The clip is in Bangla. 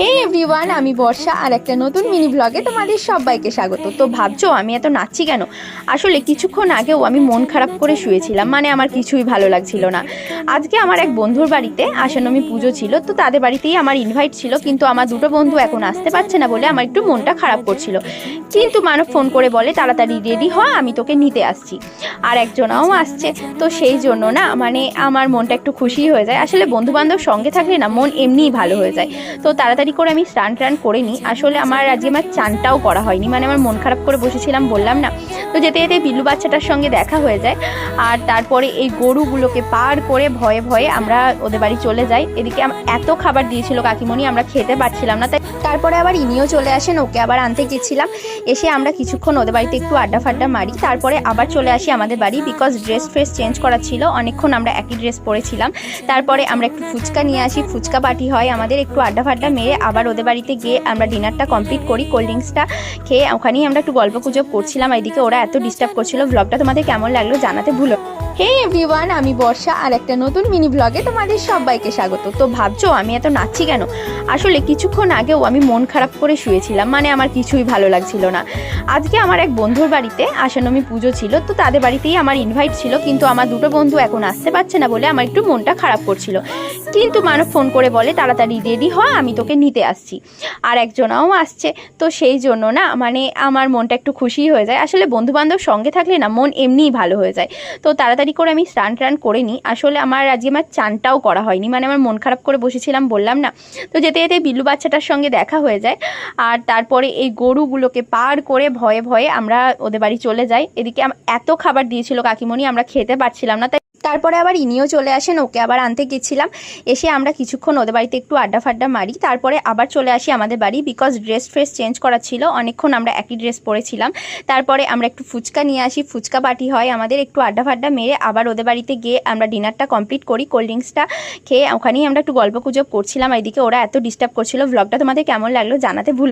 হে এভরিওয়ান, আমি বর্ষা আর একটা নতুন মিনি ব্লগে তোমাদের সবাইকে স্বাগত। তো ভাবছো আমি এত নাচছি কেন? আসলে কিছুক্ষণ আগেও আমি মন খারাপ করে শুয়েছিলাম, মানে আমার কিছুই ভালো লাগছিল না। আজকে আমার এক বন্ধুর বাড়িতে আশানবমী পুজো ছিল, তো তাদের বাড়িতেই আমার ইনভাইট ছিল, কিন্তু আমার দুটো বন্ধু এখন আসতে পারছে না বলে আমার একটু মনটা খারাপ করছিল। কিন্তু মানব ফোন করে বলে তাড়াতাড়ি রেডি হয়, আমি তোকে নিতে আসছি। আর একজনাও আসছে, তো সেই জন্য না মানে আমার মনটা একটু খুশি হয়ে যায়। আসলে বন্ধু বান্ধব সঙ্গে থাকলে না মন এমনিই ভালো হয়ে যায়। তো তাড়াতাড়ি করে আমি স্নান টান করে নিই। আসলে আজকে আমার চানটাও করা হয়নি, মানে আমার মন খারাপ করে বসেছিলাম বললাম না। তো যেতে যেতে বিল্লু বাচ্চাটার সঙ্গে দেখা হয়ে যায়। আর তারপরে এই গরুগুলোকে পার করে ভয়ে ভয়ে আমরা ওদের বাড়ি চলে যাই। এদিকে এত খাবার দিয়েছিল কাকিমণি, আমরা খেতে পারছিলাম না। তাই তারপরে আবার ইনিও চলে আসেন, ওকে আবার আনতে গেছিলাম। এসে আমরা কিছুক্ষণ ওদের বাড়িতে একটু আড্ডা ফাড্ডা মারি, তারপরে আবার চলে আসি আমাদের বাড়ি। বিকজ ড্রেস ফ্রেস চেঞ্জ করা ছিল, অনেকক্ষণ আমরা একই ড্রেস পরেছিলাম। তারপরে আমরা একটু ফুচকা নিয়ে আসি, ফুচকা পার্টি হয় আমাদের। একটু আড্ডা ফাড্ডা মেরে আবার ওদের বাড়িতে গিয়ে আমরা ডিনারটা কমপ্লিট করি। কোল্ড ড্রিঙ্কসটা খেয়ে ওখানেই আমরা একটু গল্প গুজব করছিলাম। এইদিকে ওরা এত ডিস্টার্ব করছিল। ব্লগটা তোমাদের কেমন লাগলো জানাতে ভুলো। হে এভরিওয়ান, আমি বর্ষা আর একটা নতুন মিনি ব্লগে তোমাদের সবাইকে স্বাগত। তো ভাবছো আমি এত নাচছি কেন? আসলে কিছুক্ষণ আগেও আমি মন খারাপ করে শুয়েছিলাম, মানে আমার কিছুই ভালো লাগছিল না। আজকে আমার এক বন্ধুর বাড়িতে আশানবমী পুজো ছিল, তো তাদের বাড়িতেই আমার ইনভাইট ছিল, কিন্তু আমার দুটো বন্ধু এখন আসতে পারছে না বলে আমার একটু মনটা খারাপ করছিল। কিন্তু মানব ফোন করে বলে তাড়াতাড়ি রেডি হয়, আমি তোকে নিতে আসছি। আর একজনাও আসছে, তো সেই জন্য না মানে আমার মনটা একটু খুশি হয়ে যায়। আসলে বন্ধু বান্ধব সঙ্গে থাকলে না মন এমনিই ভালো হয়ে যায়। তো তাড়াতাড়ি করে আমি স্নান টান করে নিই। আসলে আজকে আমার চানটাও করা হয়নি, মানে আমার মন খারাপ করে বসেছিলাম বললাম না। তো যেতে যেতে বিল্লু বাচ্চাটার সঙ্গে দেখা হয়ে যায়। আর তারপরে এই গরুগুলোকে পার করে ভয়ে ভয়ে আমরা ওদের বাড়ি চলে যাই। এদিকে এত খাবার দিয়েছিল কাকিমণি, আমরা খেতে পারছিলাম না। তারপরে আবার ইনিও চলে আসেন, ওকে আবার আনতে গেছিলাম। এসে আমরা কিছুক্ষণ ওদের বাড়িতে একটু আড্ডা ফাড্ডা মারি, তারপরে আবার চলে আসি আমাদের বাড়ি। বিকজ ড্রেস ফ্রেস চেঞ্জ করা ছিল, অনেকক্ষণ আমরা একই ড্রেস পরেছিলাম। তারপরে আমরা একটু ফুচকা নিয়ে আসি, ফুচকা পার্টি হয় আমাদের। একটু আড্ডা ফাড্ডা মেরে আবার ওদের বাড়িতে গিয়ে আমরা ডিনারটা কমপ্লিট করি। কোল্ড ড্রিঙ্কসটা খেয়ে ওখানেই আমরা একটু গল্প গুজব করছিলাম। এইদিকে ওরা এত ডিস্টার্ব করছিল। ব্লগটা তোমাদের কেমন লাগলো জানাতে ভুল।